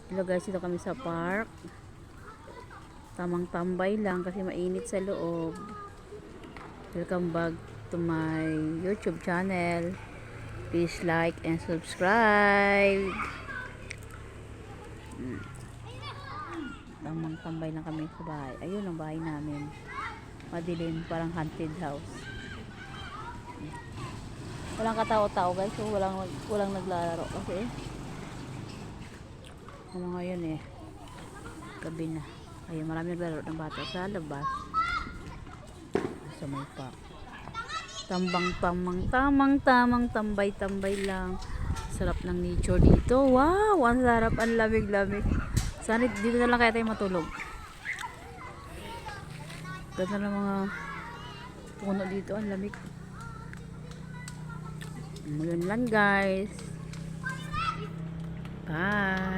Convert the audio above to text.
Hello guys, dito kami sa park. Tamang tambay lang kasi mainit sa loob. Welcome back to my YouTube channel. Please like and subscribe. Tamang tambay lang kami sa bahay. Ayun ang bahay namin. Madilim, parang haunted house. Walang katao-tao guys, so walang naglalaro kasi ano ngayon gabi na. Ayun, marami naglalaro ng bata sa labas. Sa may park. Tamang tambay lang. Sarap ng nature dito. Wow, ang sarap, ang lamig-lamig. Sana dito na lang kaya tayo matulog. Ganda ng mga puno dito, ang lamig. Yun lang guys. Bye.